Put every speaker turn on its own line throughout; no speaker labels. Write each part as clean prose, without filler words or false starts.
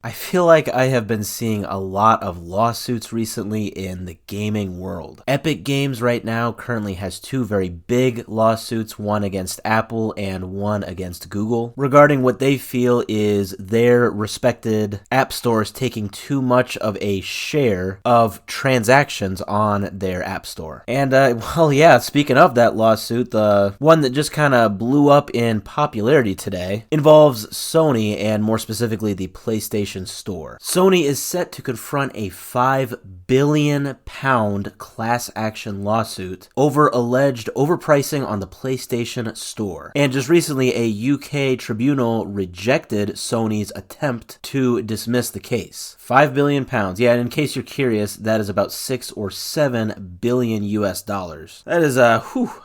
I feel like I have been seeing a lot of lawsuits recently in the gaming world. Epic Games right now currently has two very big lawsuits, one against Apple and one against Google, regarding what they feel is their respected app stores taking too much of a share of transactions on their app store. And, speaking of that lawsuit, the one that just kind of blew up in popularity today involves Sony and more specifically the PlayStation Store. Sony is set to confront a £5 billion class action lawsuit over alleged overpricing on the PlayStation Store. And just recently, a UK tribunal rejected Sony's attempt to dismiss the case. £5 billion. Yeah, and in case you're curious, that is about 6 or 7 billion US dollars. That is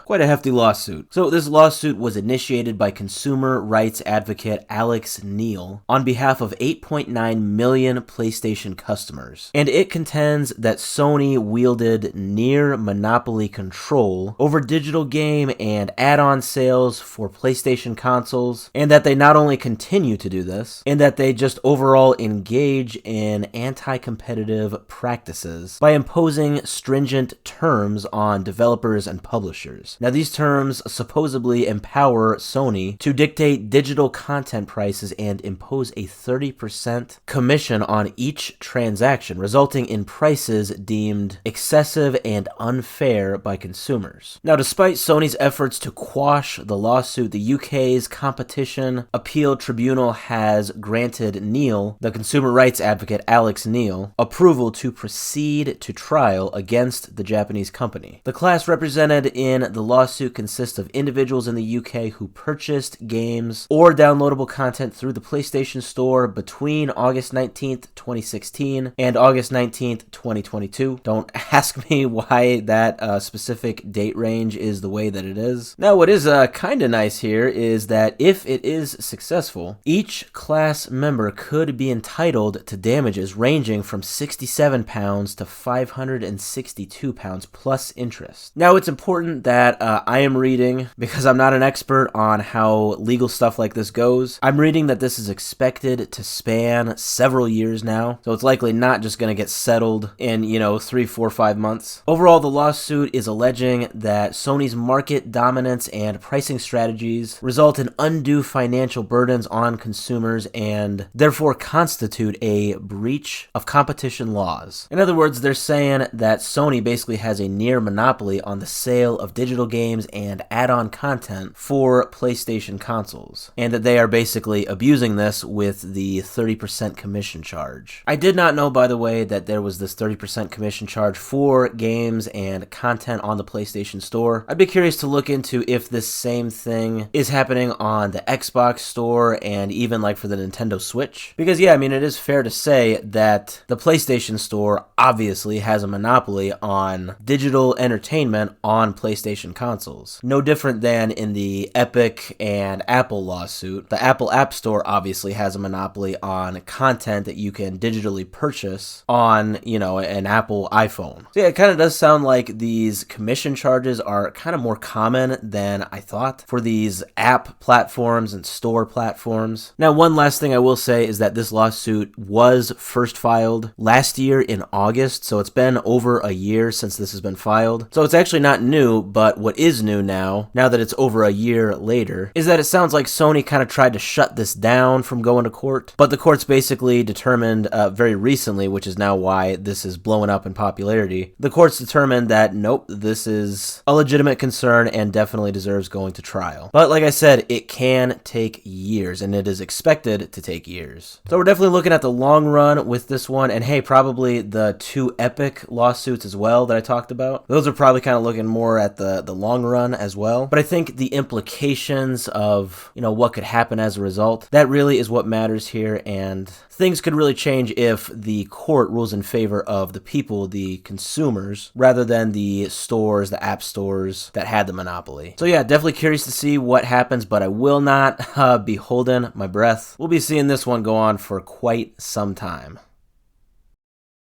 quite a hefty lawsuit. So this lawsuit was initiated by consumer rights advocate Alex Neil on behalf of 8.9 million PlayStation customers. And it contends that Sony wielded near monopoly control over digital game and add-on sales for PlayStation consoles, and that they not only continue to do this, and that they just overall engage in anti-competitive practices by imposing stringent terms on developers and publishers. Now, these terms supposedly empower Sony to dictate digital content prices and impose a 30% commission on each transaction, resulting in prices deemed excessive and unfair by consumers. Now, despite Sony's efforts to quash the lawsuit, the UK's Competition Appeal Tribunal has granted Neil, the consumer rights advocate Alex Neil, approval to proceed to trial against the Japanese company. The class represented in the lawsuit consists of individuals in the UK who purchased games or downloadable content through the PlayStation Store between August 19th, 2016 and August 19th, 2022. Don't ask me why that specific date range is the way that it is. Now, what is kind of nice here is that if it is successful, each class member could be entitled to damages ranging from £67 to £562 plus interest. Now, it's important that I am reading, because I'm not an expert on how legal stuff like this goes, I'm reading that this is expected to span several years now, so it's likely not just going to get settled in, 3, 4, 5 months. Overall, the lawsuit is alleging that Sony's market dominance and pricing strategies result in undue financial burdens on consumers and therefore constitute a breach of competition laws. In other words, they're saying that Sony basically has a near monopoly on the sale of digital games and add-on content for PlayStation consoles, and that they are basically abusing this with the 30% commission charge. I did not know, by the way, that there was this 30% commission charge for games and content on the PlayStation Store. I'd be curious to look into if this same thing is happening on the Xbox Store and even like for the Nintendo Switch. Because it is fair to say that the PlayStation Store obviously has a monopoly on digital entertainment on PlayStation consoles. No different than in the Epic and Apple lawsuit. The Apple App Store obviously has a monopoly on content that you can digitally purchase on, an Apple iPhone. So it kind of does sound like these commission charges are kind of more common than I thought for these app platforms and store platforms. Now, one last thing I will say is that this lawsuit was first filed last year in August, so it's been over a year since this has been filed. So it's actually not new, but what is new now that it's over a year later, is that it sounds like Sony kind of tried to shut this down from going to court, but the courts basically determined very recently, which is now why this is blowing up in popularity, the courts determined that nope, this is a legitimate concern and definitely deserves going to trial. But like I said, it can take years, and it is expected to take years. So we're definitely looking at the long run with this one, and hey, probably the two Epic lawsuits as well that I talked about. Those are probably kind of looking more at the long run as well. But I think the implications of, what could happen as a result, that really is what matters here, and things could really change if the court rules in favor of the people, the consumers, rather than the stores, the app stores that had the monopoly. So yeah, definitely curious to see what happens, but I will not be holding my breath. We'll be seeing this one go on for quite some time.